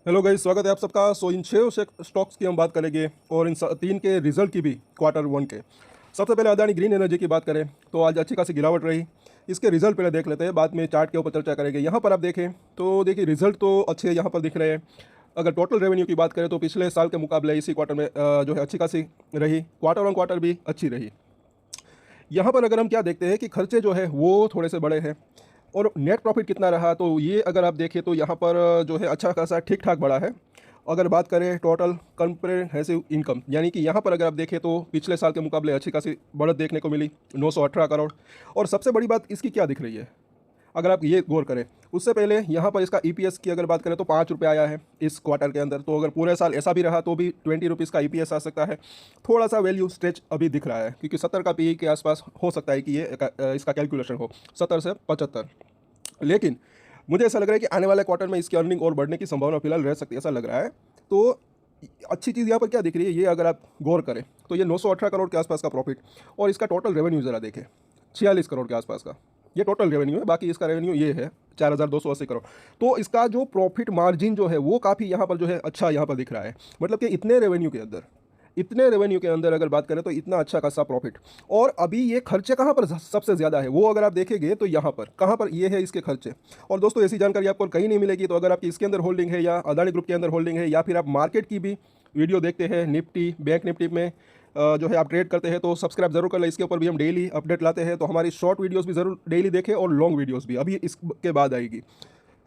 Hello guys, स्वागत है आप सबका। इन 6 स्टॉक्स की हम बात करेंगे और इन तीन के रिजल्ट की भी, क्वार्टर 1 के। सबसे पहले अदानी ग्रीन एनर्जी की बात करें तो आज अच्छी खासी गिरावट रही। इसके रिजल्ट पहले देख लेते हैं, बाद में चार्ट के ऊपर चर्चा करेंगे। यहाँ पर आप देखें तो देखिए रिजल्ट तो अच्छे यहाँ पर दिख रहे हैं। अगर टोटल रेवेन्यू की बात करें तो पिछले साल के मुकाबले इसी क्वार्टर में जो है अच्छी खासी रही। क्वार्टर भी अच्छी रही। यहाँ पर अगर हम क्या देखते हैं कि खर्चे जो है वो थोड़े से बड़े हैं और नेट प्रॉफिट कितना रहा, तो ये अगर आप देखें तो यहाँ पर जो है अच्छा खासा ठीक ठाक बढ़ा है। अगर बात करें टोटल कंप्रेहेंसिव इनकम, यानी कि यहाँ पर अगर आप देखें तो पिछले साल के मुकाबले अच्छी खासी बढ़त देखने को मिली, 918 करोड़। और सबसे बड़ी बात इसकी क्या दिख रही है, अगर आप ये गौर करें, उससे पहले यहाँ पर इसका ईपीएस की अगर बात करें तो 5 रुपये आया है इस क्वार्टर के अंदर। तो अगर पूरे साल ऐसा भी रहा तो भी 20 रुपीज़ का ईपीएस आ सकता है। थोड़ा सा वैल्यू स्ट्रेच अभी दिख रहा है, क्योंकि 70 का पीई के आसपास हो सकता है कि ये इसका कैलकुलेशन हो, 70 से 75। लेकिन मुझे ऐसा लग रहा है कि आने वाले क्वार्टर में इसकी अर्निंग और बढ़ने की संभावना फिलहाल रह सकती है, ऐसा लग रहा है। तो अच्छी चीज़ यहाँ पर क्या दिख रही है, ये अगर आप गौर करें तो ये 918 करोड़ के आसपास का प्रॉफिट, और इसका टोटल रेवेन्यू ज़रा देखें 46 करोड़ के आसपास का। ये टोटल रेवेन्यू है, बाकी इसका रेवेन्यू ये है 4280 करोड़। तो इसका जो प्रॉफिट मार्जिन जो है वो काफ़ी यहाँ पर जो है अच्छा यहाँ पर दिख रहा है। मतलब कि इतने रेवेन्यू के अंदर अगर बात करें तो इतना अच्छा खासा प्रॉफिट। और अभी ये खर्चे कहाँ पर सबसे ज़्यादा है, वो अगर आप देखेंगे तो यहाँ पर कहाँ पर ये है इसके खर्चे। और दोस्तों ऐसी जानकारी आपको कहीं नहीं मिलेगी। तो अगर आपकी इसके अंदर होल्डिंग है या अदानी ग्रुप के अंदर होल्डिंग है, या फिर आप मार्केट की भी वीडियो देखते हैं, निफ्टी बैंक निफ्टी में जो है आप ट्रेड करते हैं, तो सब्सक्राइब जरूर कर लें। इसके ऊपर भी हम डेली अपडेट लाते हैं, तो हमारी शॉर्ट वीडियोस भी जरूर डेली देखें और लॉन्ग वीडियोस भी अभी इसके बाद आएगी।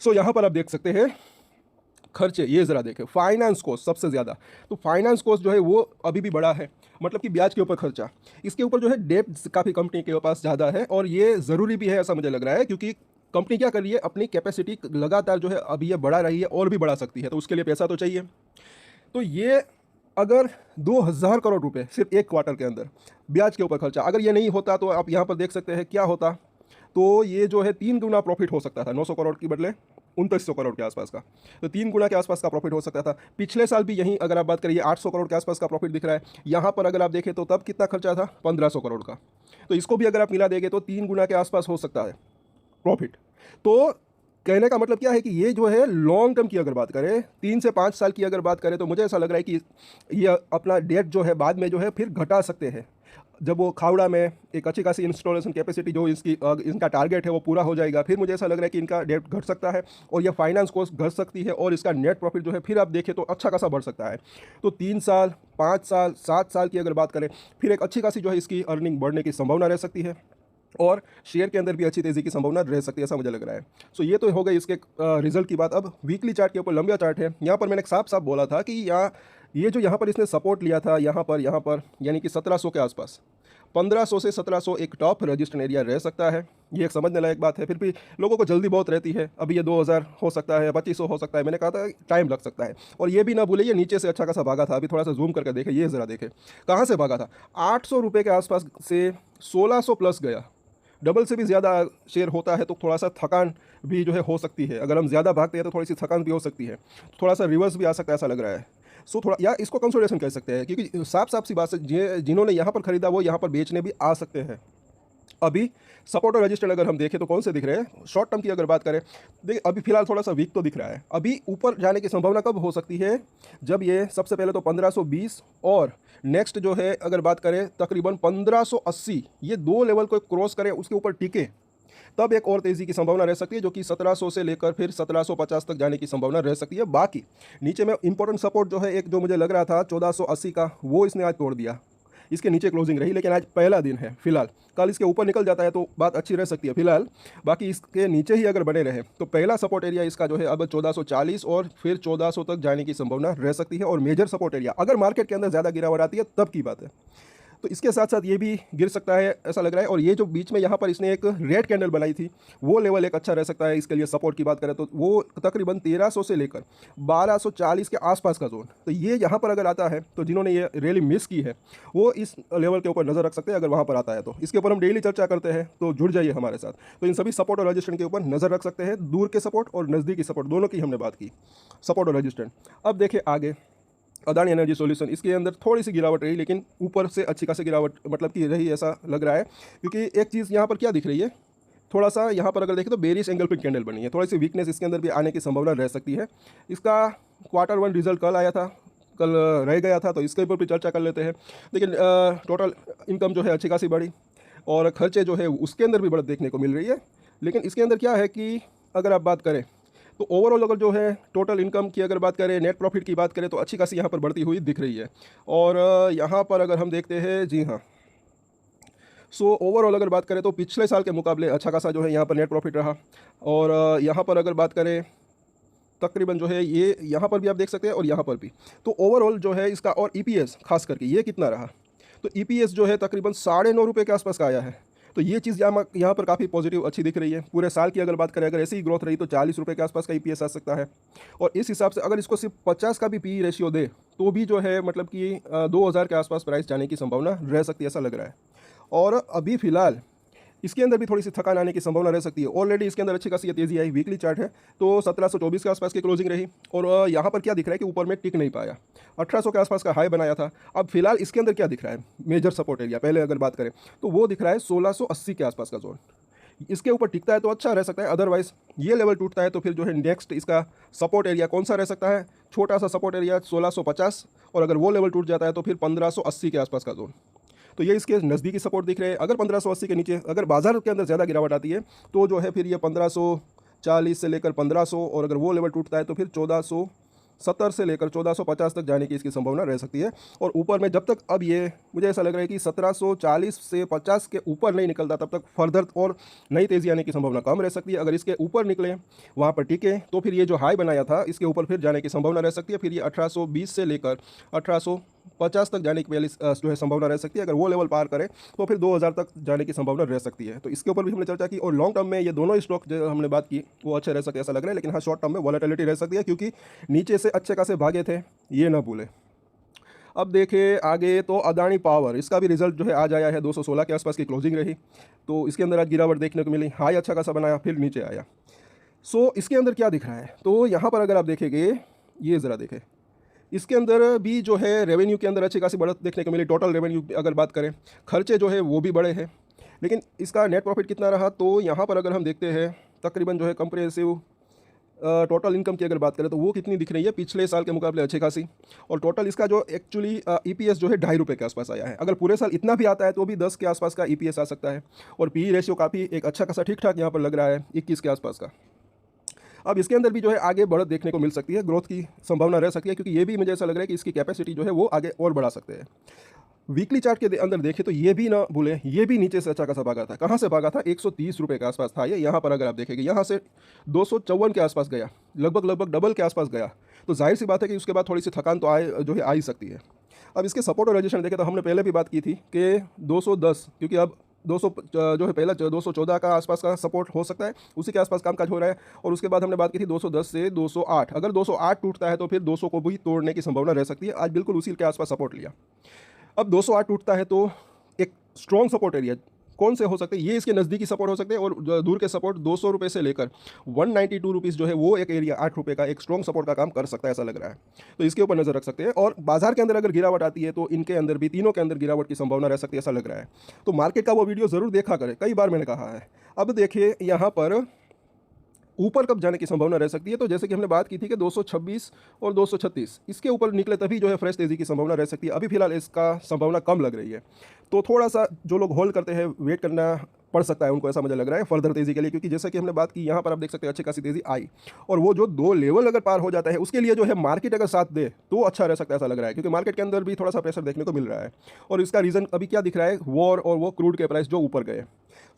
यहाँ पर आप देख सकते हैं खर्चे, ये ज़रा देखें। फाइनेंस कॉस्ट सबसे ज़्यादा, तो फाइनेंस कॉस्ट जो है वो अभी भी बड़ा है, मतलब कि ब्याज के ऊपर खर्चा। इसके ऊपर जो है डेट काफ़ी कंपनी के पास ज़्यादा है, और ये ज़रूरी भी है ऐसा मुझे लग रहा है, क्योंकि कंपनी क्या कर रही है, अपनी कैपेसिटी लगातार जो है अभी ये बढ़ा रही है और भी बढ़ा सकती है, तो उसके लिए पैसा तो चाहिए। तो ये अगर 2000 करोड़ रुपए सिर्फ एक क्वार्टर के अंदर ब्याज के ऊपर खर्चा, अगर ये नहीं होता तो आप यहाँ पर देख सकते हैं क्या होता। तो ये जो है 3 गुना प्रॉफिट हो सकता था, 900 करोड़ की बदले 2900 करोड़ के आसपास का। तो 3 गुना के आसपास का प्रॉफिट हो सकता था। पिछले साल भी यहीं अगर आप बात करिए 800 करोड़ के आसपास का प्रॉफिट दिख रहा है। यहाँ पर अगर आप देखें तो तब कितना खर्चा था, 1500 करोड़ का। तो इसको भी अगर आप मिला देंगे तो 3 गुना के आसपास हो सकता है प्रॉफिट। तो कहने का मतलब क्या है कि ये जो है लॉन्ग टर्म की अगर बात करें, 3 से 5 साल की अगर बात करें, तो मुझे ऐसा लग रहा है कि ये अपना डेट जो है बाद में जो है फिर घटा सकते हैं। जब वो खावड़ा में एक अच्छी खासी इंस्टॉलेशन कैपेसिटी जो इनका टारगेट है वो पूरा हो जाएगा, फिर मुझे ऐसा लग रहा है कि इनका डेट घट सकता है और यह फाइनेंस कॉस्ट घट सकती है, और इसका नेट प्रॉफिट जो है फिर आप देखें तो अच्छा खासा बढ़ सकता है। तो 3 साल, 5 साल, 7 साल की अगर बात करें, फिर एक अच्छी खासी जो है इसकी अर्निंग बढ़ने की संभावना रह सकती है, और शेयर के अंदर भी अच्छी तेज़ी की संभावना रह सकती है, ऐसा मुझे लग रहा है। ये तो हो गई इसके रिजल्ट की बात। अब वीकली चार्ट के ऊपर लंबा चार्ट है। यहाँ पर मैंने साफ साफ बोला था कि ये जो यहाँ पर इसने सपोर्ट लिया था, यहाँ पर यानी कि 1700 के आसपास, 1500 से 1700 एक टॉप रजिस्ट्रेशन एरिया रह सकता है। ये एक समझने लायक बात है। फिर भी लोगों को जल्दी बहुत रहती है, अभी ये 2000 हो सकता है, 2500 हो सकता है, मैंने कहा था टाइम लग सकता है। और ये भी ना भूले, ये नीचे से अच्छा खासा भागा था। अभी थोड़ा सा जूम करके देखें, ये ज़रा देखें कहाँ से भागा था। 800 रुपये के आसपास से 1600 प्लस गया। डबल से भी ज़्यादा शेयर होता है तो थोड़ा सा थकान भी जो है हो सकती है। अगर हम ज़्यादा भागते हैं तो थोड़ी सी थकान भी हो सकती है, थोड़ा सा रिवर्स भी आ सकता है, ऐसा लग रहा है। थोड़ा, या इसको कंसोलिडेशन कह सकते हैं, क्योंकि साफ साफ सी बात है, जिन्होंने यहाँ पर खरीदा वो यहाँ पर बेचने भी आ सकते हैं। अभी सपोर्ट और रजिस्टर्ड अगर हम देखें तो कौन से दिख रहे हैं, शॉर्ट टर्म की अगर बात करें, देखिए अभी फिलहाल थोड़ा सा वीक तो दिख रहा है। अभी ऊपर जाने की संभावना कब हो सकती है, जब ये सबसे पहले तो 1520 और नेक्स्ट जो है अगर बात करें तकरीबन 1580, ये 2 लेवल को क्रॉस करें, उसके ऊपर टिके, तब एक और तेज़ी की संभावना रह सकती है, जो कि 1700 से लेकर फिर 1750 तक जाने की संभावना रह सकती है। बाकी नीचे में इंपॉर्टेंट सपोर्ट जो है एक जो मुझे लग रहा था 1480 का, वो इसने आज तोड़ दिया। इसके नीचे क्लोजिंग रही, लेकिन आज पहला दिन है फिलहाल। कल इसके ऊपर निकल जाता है तो बात अच्छी रह सकती है फिलहाल। बाकी इसके नीचे ही अगर बने रहे तो पहला सपोर्ट एरिया इसका जो है अब 1440 और फिर 1400 तक जाने की संभावना रह सकती है। और मेजर सपोर्ट एरिया अगर मार्केट के अंदर ज़्यादा गिरावट आती है तब की बात है। तो इसके साथ साथ ये भी गिर सकता है, ऐसा लग रहा है। और ये जो बीच में यहाँ पर इसने एक रेड कैंडल बनाई थी, वो लेवल एक अच्छा रह सकता है इसके लिए। सपोर्ट की बात करें तो वो तकरीबन 1300 से लेकर 1240 के आसपास का जोन, तो ये यहाँ पर अगर आता है तो जिन्होंने ये रैली मिस की है वो इस लेवल के ऊपर नज़र रख सकते हैं। अगर वहाँ पर आता है तो इसके ऊपर हम डेली चर्चा करते हैं, तो जुड़ जाइए हमारे साथ। तो इन सभी सपोर्ट और रजिस्ट्रेंट के ऊपर नज़र रख सकते हैं। दूर के सपोर्ट और नज़दीकी सपोर्ट दोनों की हमने बात की, सपोर्ट और रजिस्ट्रेंट। अब देखिए आगे अदानी एनर्जी सॉल्यूशन, इसके अंदर थोड़ी सी गिरावट रही, लेकिन ऊपर से अच्छी खासी गिरावट मतलब कि रही, ऐसा लग रहा है। क्योंकि एक चीज़ यहाँ पर क्या दिख रही है थोड़ा सा यहाँ पर अगर देखें तो बेरिश एंगल पे कैंडल बनी है, थोड़ी सी वीकनेस इसके अंदर भी आने की संभावना रह सकती है। इसका Q1 रिजल्ट कल आया था, कल रह गया था, तो इसके ऊपर भी चर्चा कर लेते हैं। लेकिन टोटल इनकम जो है अच्छी खासी बढ़ी और खर्चे जो है उसके अंदर भी बढ़त देखने को मिल रही है। लेकिन इसके अंदर क्या है कि अगर आप बात करें तो ओवरऑल अगर जो है टोटल इनकम की अगर बात करें, नेट प्रॉफिट की बात करें, तो अच्छी खासी यहाँ पर बढ़ती हुई दिख रही है। और यहाँ पर अगर हम देखते हैं, जी हाँ, सो ओवरऑल अगर बात करें तो पिछले साल के मुकाबले अच्छा खासा जो है यहाँ पर नेट प्रॉफिट रहा। और यहाँ पर अगर बात करें तकरीबन जो है ये यहाँ पर भी आप देख सकते हैं और यहाँ पर भी, तो ओवरऑल जो है इसका और ईपीएस खास करके ये कितना रहा, तो ईपीएस जो है तकरीबन ₹9.5 के आसपास का आया है। तो ये चीज़ यहाँ पर काफ़ी पॉजिटिव अच्छी दिख रही है। पूरे साल की अगर बात करें, अगर ऐसी ही ग्रोथ रही तो ₹40 के आसपास का ईपीएस आ सकता है। और इस हिसाब से अगर इसको सिर्फ 50 का भी पी रेशियो दे तो भी जो है मतलब कि 2000 के आसपास प्राइस जाने की संभावना रह सकती है, ऐसा लग रहा है। और अभी फ़िलहाल इसके अंदर भी थोड़ी सी थकान आने की संभावना रह सकती है। ऑलरेडी इसके अंदर अच्छी खासी तेज़ी आई, वीकली चार्ट है तो 1724 के आसपास की क्लोजिंग रही। और यहाँ पर क्या दिख रहा है कि ऊपर में टिक नहीं पाया, 1800 के आसपास का हाई बनाया था। अब फिलहाल इसके अंदर क्या दिख रहा है, मेजर सपोर्ट एरिया पहले अगर बात करें तो वो दिख रहा है 1680 के आसपास का जोन। इसके ऊपर टिकता है तो अच्छा रह सकता है, अदरवाइज ये लेवल टूटता है तो फिर जो है नेक्स्ट इसका सपोर्ट एरिया कौन सा रह सकता है, छोटा सा सपोर्ट एरिया 1650, और अगर वो लेवल टूट जाता है तो फिर 1580 के आसपास का जोन। तो ये इसके नज़दीकी सपोर्ट दिख रहे हैं। अगर 1580 के नीचे अगर बाजार के अंदर ज़्यादा गिरावट आती है तो जो है फिर ये 1540 से लेकर 1500, और अगर वो लेवल टूटता है तो फिर 1470 से लेकर 1450 तक जाने की इसकी संभावना रह सकती है। और ऊपर में जब तक, अब ये मुझे ऐसा लग रहा है कि 1740 से 50 के ऊपर नहीं निकलता तब तक फर्दर और नई तेज़ी आने की संभावना कम रह सकती है। अगर इसके ऊपर निकले, वहाँ पर टिके, तो फिर ये जो हाई बनाया था इसके ऊपर फिर जाने की संभावना रह सकती है। फिर ये 1820 से लेकर 1850 तक जाने की पहली जो है संभावना रह सकती है। अगर वो लेवल पार करे तो फिर 2000 तक जाने की संभावना रह सकती है। तो इसके ऊपर भी हमने चर्चा की। और लॉन्ग टर्म में ये दोनों स्टॉक जो हमने बात की वो अच्छे रह सकते हैं ऐसा लग रहा है। लेकिन हाँ, शॉर्ट टर्म में वॉलेटिलिटी रह सकती है क्योंकि नीचे से अच्छे खासे भागे थे, ये ना भूले। अब देखें आगे तो अदानी पावर, इसका भी रिजल्ट जो है आज आया है, 216 के आसपास की क्लोजिंग रही। तो इसके अंदर आज गिरावट देखने को मिली, हाई अच्छा खासा बनाया फिर नीचे आया। सो इसके अंदर क्या दिख रहा है, तो यहाँ पर अगर आप देखेंगे, ये ज़रा देखें, इसके अंदर भी जो है रेवेन्यू के अंदर अच्छी खासी बढ़त देखने को मिली। टोटल रेवेन्यू अगर बात करें, खर्चे जो है वो भी बड़े हैं, लेकिन इसका नेट प्रॉफिट कितना रहा, तो यहाँ पर अगर हम देखते हैं तकरीबन जो है कंप्रेसिव टोटल इनकम की अगर बात करें तो वो कितनी दिख रही है पिछले साल के मुकाबले अच्छी खासी। और टोटल इसका जो एक्चुअली ईपीएस जो है ₹2.5 के आसपास आया है। अगर पूरे साल इतना भी आता है तो भी 10 के आसपास का ईपीएस आ सकता है। और पी रेशियो काफ़ी एक अच्छा खासा ठीक ठाक यहाँ पर लग रहा है, 21 के आसपास का। अब इसके अंदर भी जो है आगे बढ़त देखने को मिल सकती है, ग्रोथ की संभावना रह सकती है, क्योंकि ये भी मुझे ऐसा लग रहा है कि इसकी कैपेसिटी जो है वो आगे और बढ़ा सकते हैं। वीकली चार्ट के अंदर देखें तो ये भी ना भूलें, ये भी नीचे से अच्छा खासा भागा था। कहाँ से भागा था, ₹130 के आसपास था ये। यहाँ पर अगर आप देखेंगे यहाँ से 254 के आसपास गया, लगभग डबल के आसपास गया। तो जाहिर सी बात है कि उसके बाद थोड़ी सी थकान तो आ ही सकती है। अब इसके सपोर्ट और रेजिस्टेंस देखें तो हमने पहले भी बात की थी कि 210, क्योंकि अब 200 जो है पहला 214 का आसपास का सपोर्ट हो सकता है, उसी के आसपास कामकाज हो रहा है। और उसके बाद हमने बात की थी 210 से 208, अगर 208 टूटता है तो फिर 200 को भी तोड़ने की संभावना रह सकती है। आज बिल्कुल उसी के आसपास सपोर्ट लिया। अब 208 टूटता है तो एक स्ट्रॉन्ग सपोर्ट एरिया कौन से हो सकते हैं, ये इसके नज़दीकी सपोर्ट हो सकते हैं। और दूर के सपोर्ट ₹200 से लेकर ₹192 जो है वो एक एरिया ₹8 का एक स्ट्रॉन्ग सपोर्ट का काम कर सकता है, ऐसा लग रहा है। तो इसके ऊपर नज़र रख सकते हैं। और बाजार के अंदर अगर गिरावट आती है तो इनके अंदर भी, तीनों के अंदर गिरावट की संभावना रह सकती है, ऐसा लग रहा है। तो मार्केट का वो वीडियो ज़रूर देखा करें, कई बार मैंने कहा है। अब देखिए यहाँ पर ऊपर कब जाने की संभावना रह सकती है, तो जैसे कि हमने बात की थी कि 226 और 236 इसके ऊपर निकले तभी जो है फ्रेश तेज़ी की संभावना रह सकती है। अभी फिलहाल इसका संभावना कम लग रही है। तो थोड़ा सा जो लोग होल्ड करते हैं वेट करना पड़ सकता है उनको, ऐसा मुझे लग रहा है फर्दर तेज़ी के लिए। क्योंकि जैसे कि हमने बात की, यहाँ पर आप देख सकते हैं अच्छी खासी तेज़ी आई। और वो जो 2 लेवल अगर पार हो जाता है उसके लिए जो है मार्केट अगर साथ दे तो अच्छा रह सकता है, ऐसा लग रहा है। क्योंकि मार्केट के अंदर भी थोड़ा सा प्रेशर देखने को मिल रहा है। और इसका रीज़न अभी क्या दिख रहा है, वॉर और वो क्रूड के प्राइस जो ऊपर गए।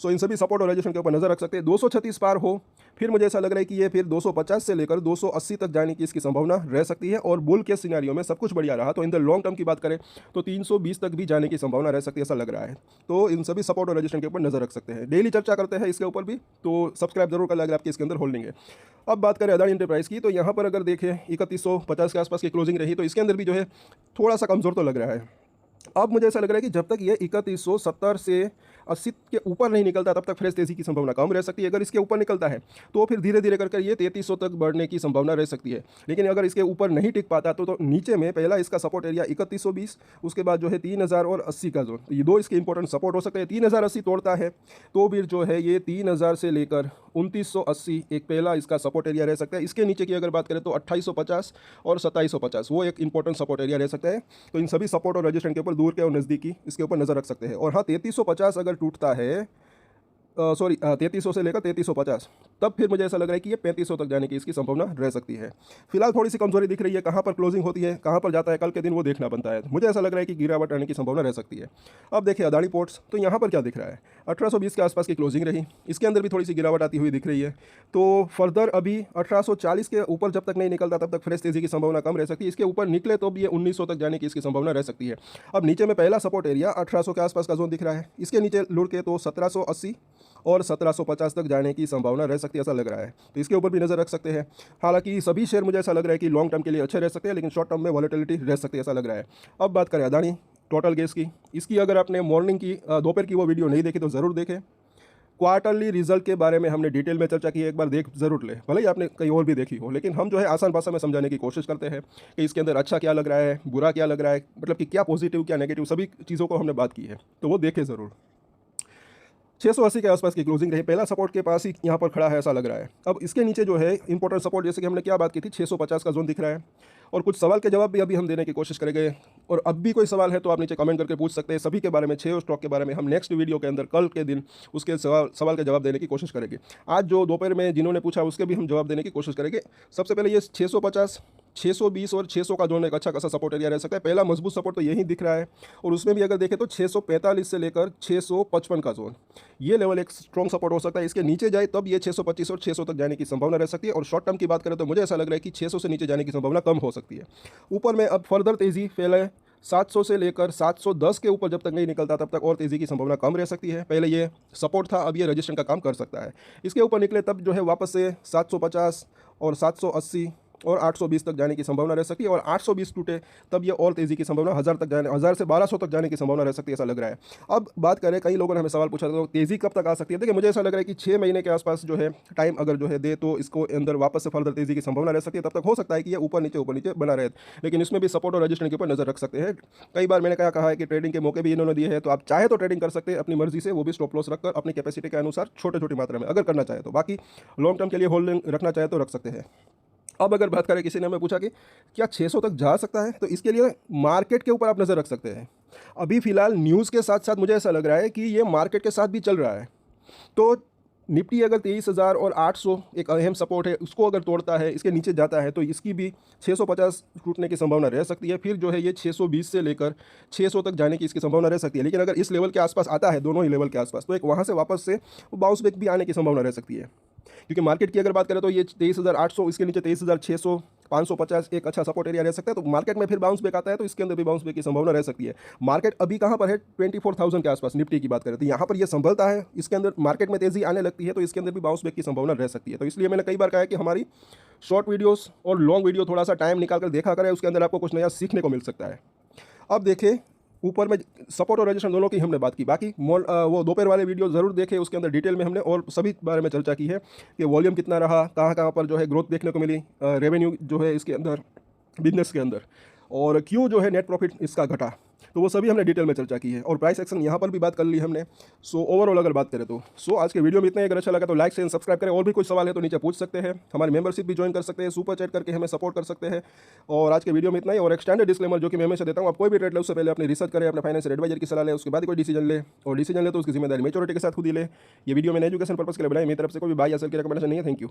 सो इन सभी सपोर्ट और रेजिस्टेंस के ऊपर नजर रख सकते हैं। 236 पार हो फिर मुझे ऐसा लग रहा है कि ये फिर 250 से लेकर 280 तक जाने की इसकी संभावना रह सकती है। और बुल के सिनेरियो में सब कुछ बढ़िया रहा तो इन द लॉन्ग टर्म की बात करें तो 320 तक भी जाने की संभावना रह सकती है, ऐसा लग रहा है। तो इन सभी सपोर्ट और रेजिस्टेंस के ऊपर नजर रख सकते हैं। डेली चर्चा करते हैं इसके ऊपर भी, तो सब्सक्राइब जरूर कर लें अगर आपके इसके अंदर होल्डिंग है। अब बात करें अदानी एंटरप्राइज की, तो यहाँ पर अगर देखें 3150 के आसपास की क्लोजिंग रही, तो इसके अंदर भी जो है थोड़ा सा कमज़ोर तो लग रहा है। अब मुझे ऐसा लग रहा है कि जब तक ये 3170 से 80 के ऊपर नहीं निकलता तब तक फ्रेश तेजी की संभावना कम रह सकती है। अगर इसके ऊपर निकलता है तो फिर धीरे धीरे कर ये 3300 तक बढ़ने की संभावना रह सकती है। लेकिन अगर इसके ऊपर नहीं टिक पाता तो नीचे में पहला इसका सपोर्ट एरिया 3120, उसके बाद जो है 3000 और 80 का जोन, तो ये दो इसके इंपॉर्टेंट सपोर्ट हो सकते हैं। 3080 तोड़ता है तो फिर जो है ये 3000 से लेकर 2980 एक पहला इसका सपोर्ट एरिया रह सकता है। इसके नीचे की अगर बात करें तो 2850 और 2750 वो एक इंपॉर्टेंट सपोर्ट एरिया रह सकता है। तो इन सभी सपोर्ट और रेजिस्टेंस के ऊपर दूर के और नज़दीकी इसके ऊपर नज़र रख सकते हैं। और हाँ, 3350 अगर टूटता है, 3300 से लेकर 3350, तब फिर मुझे ऐसा लग रहा है कि ये 3500 तक जाने की इसकी संभावना रह सकती है। फिलहाल थोड़ी सी कमजोरी दिख रही है, कहाँ पर क्लोजिंग होती है, कहाँ पर जाता है कल के दिन वो देखना बनता है। मुझे ऐसा लग रहा है कि गिरावट आने की संभावना रह सकती है। अब देखिए अदानी पोर्ट्स, तो यहाँ पर क्या दिख रहा है, 1820 के आसपास की क्लोजिंग रही, इसके अंदर भी थोड़ी सी गिरावट आती हुई दिख रही है। तो फर्दर अभी 1840 के ऊपर जब तक नहीं निकलता तब तक फ्रेश तेजी की संभावना कम रह सकती है। इसके ऊपर निकले तो भी ये 1900 तक जाने की इसकी संभावना रह सकती है। अब नीचे में पहला सपोर्ट एरिया 1800 के आसपास का जोन दिख रहा है, इसके नीचे लुढ़ के तो 1780 और 1750 तक जाने की संभावना रह सकती है, ऐसा लग रहा है। तो इसके ऊपर भी नज़र रख सकते हैं। हालांकि सभी शेयर मुझे ऐसा लग रहा है कि लॉन्ग टर्म के लिए अच्छे रह सकते हैं, लेकिन शॉर्ट टर्म में वॉलेटिलिटी रह सकती है, ऐसा लग रहा है। अब बात करें अदानी टोटल गैस की, इसकी अगर आपने मॉर्निंग की दोपहर की वो वीडियो नहीं देखी तो ज़रूर देखें। क्वार्टरली रिजल्ट के बारे में हमने डिटेल में चर्चा की है, एक बार देख जरूर ले, भले ही आपने कहीं और भी देखी हो, लेकिन हम जो है आसान भाषा में समझाने की कोशिश करते हैं कि इसके अंदर अच्छा क्या लग रहा है, बुरा क्या लग रहा है, मतलब कि क्या पॉजिटिव क्या नेगेटिव, सभी चीज़ों को हमने बात की है, तो वो देखें ज़रूर। 680 के आसपास की क्लोजिंग रही, पहला सपोर्ट के पास ही यहाँ पर खड़ा है, ऐसा लग रहा है। अब इसके नीचे जो है इंपॉर्टेंट सपोर्ट, जैसे कि हमने क्या बात की थी, 650 का जोन दिख रहा है। और कुछ सवाल के जवाब भी अभी हम देने की कोशिश करेंगे, और अब भी कोई सवाल है तो आप नीचे कमेंट करके पूछ सकते हैं। सभी के बारे में 6 स्टॉक के बारे में हम नेक्स्ट वीडियो के अंदर कल के दिन उसके सवाल के जवाब देने की कोशिश करेंगे। आज जो दोपहर में जिन्होंने पूछा उसके भी हम जवाब देने की कोशिश करेंगे। सबसे पहले ये 650, 620 और 600 का जोन एक अच्छा खासा सपोर्ट एरिया रह सकता है। पहला मजबूत सपोर्ट तो यही दिख रहा है, और उसमें भी अगर देखें तो 645 से लेकर 655 का जोन, ये लेवल एक स्ट्रॉन्ग सपोर्ट हो सकता है। इसके नीचे जाए तब ये 625 और 600 तक जाने की संभावना रह सकती है। और शॉर्ट टर्म की बात करें तो मुझे ऐसा लग रहा है कि 600 से नीचे जाने की संभावना कम हो सकती है। ऊपर में अब फर्दर तेजी फैले 700 से लेकर 710 के ऊपर जब तक नहीं निकलता तब तक और तेज़ी की संभावना कम रह सकती है। पहले ये सपोर्ट था, अब ये रजिस्ट्रेशन का काम कर सकता है। इसके ऊपर निकले तब जो है वापस से 750 और 780 और 820 तक जाने की संभावना रह सकती है। और 820 टूटे तब ये और तेज़ी की संभावना 1000 तक जाने, 1000 से 1200 तक जाने की संभावना रह सकती है, ऐसा लग रहा है। अब बात करें, कई लोगों ने हमें सवाल पूछा था तो तेज़ी कब तक आ सकती है। देखिए मुझे ऐसा लग रहा है कि 6 महीने के आसपास जो है टाइम अगर जो है दे तो इसको अंदर वापस से फर्दर तेज़ी की संभावना रह सकती है। तब तक हो सकता है कि ये ऊपर नीचे बना रहे, लेकिन इसमें भी सपोर्ट और रजिस्ट्रेशन के ऊपर नजर रख सकते हैं। कई बार मैंने कहा है कि ट्रेडिंग के मौके भी इन्होंने दिए हैं, तो आप चाहे तो ट्रेडिंग कर सकते हैं अपनी मर्जी से, वो भी स्टॉप लॉस रखकर अपनी कैपेसिटी के अनुसार छोटी मात्रा में अगर करना चाहे तो। बाकी लॉन्ग टर्म के लिए होल्डिंग रखना चाहे तो रख सकते हैं। अब अगर बात करें, किसी ने हमें पूछा कि क्या 600 तक जा सकता है, तो इसके लिए मार्केट के ऊपर आप नज़र रख सकते हैं। अभी फिलहाल न्यूज़ के साथ साथ मुझे ऐसा लग रहा है कि ये मार्केट के साथ भी चल रहा है। तो निफ्टी अगर 23,000 और 800 एक अहम सपोर्ट है, उसको अगर तोड़ता है, इसके नीचे जाता है, तो इसकी भी 650 टूटने की संभावना रह सकती है। फिर जो है ये 620 से लेकर 600 तक जाने की इसकी संभावना रह सकती है। लेकिन अगर इस लेवल के आसपास आता है, दोनों ही लेवल के आसपास, तो एक वहाँ से वापस से बाउंस बैक भी आने की संभावना रह सकती है। क्योंकि मार्केट की अगर बात करें तो ये 23,800, इसके नीचे 23,600, 550 एक अच्छा सपोर्ट एरिया रह सकता है। तो मार्केट में फिर बाउंस बैक आता है तो इसके अंदर भी बाउंस बैक की संभावना रह सकती है। मार्केट अभी कहाँ पर है, 24,000 के आसपास निफ्टी की बात करें तो यहाँ पर ये संभलता है, इसके अंदर मार्केट में तेजी आने लगती है तो इसके अंदर भी बाउंस बैक की संभावना रह सकती है। तो इसलिए मैंने कई बार कहा है कि हमारी शॉर्ट वीडियोस और लॉन्ग वीडियो थोड़ा सा टाइम निकाल कर देखा करें, उसके अंदर आपको कुछ नया सीखने को मिल सकता है। अब देखें, ऊपर में सपोर्ट और रजिस्ट्रेशन दोनों की हमने बात की, बाकी वो दोपहर वाले वीडियो ज़रूर देखें, उसके अंदर डिटेल में हमने और सभी बारे में चर्चा की है कि वॉल्यूम कितना रहा, कहाँ पर जो है ग्रोथ देखने को मिली, रेवेन्यू जो है इसके अंदर बिजनेस के अंदर, और क्यों जो है नेट प्रॉफिट इसका घटा, तो वो सभी हमने डिटेल में चर्चा की है। और प्राइस एक्शन यहाँ पर भी बात कर ली हमने। सो ओवरऑल अगर बात करें तो आज के वीडियो में इतना ही। अगर अच्छा लगा तो लाइक शेयर सब्सक्राइब करें। और भी कुछ सवाल है तो नीचे पूछ सकते हैं। हमारी मेंबरशिप भी ज्वाइन कर सकते हैं, सुपर चैट करके हमें सपोर्ट कर सकते हैं। और आज के वीडियो में इतना ही। और एक स्टैंडर्ड डिस्क्लेमर जो कि मैं हमेशा देता हूँ, आप कोई भी ट्रेड ले उससे पहले अपनी रिसर्च करें, अपने फाइनेंशियल एडवाइजर की सलाह ले, उसके बाद कोई डिसीजन ले, और डिसीजन ले तो उसकी जिम्मेदारी मेच्योरिटी के साथ खुद ही ले। ये वीडियो मैंने एजुकेशन पर्पस के लिए बनाई, मेरी तरफ से कोई भी बाय या सेल की रिकमेंडेशन नहीं है। Thank you.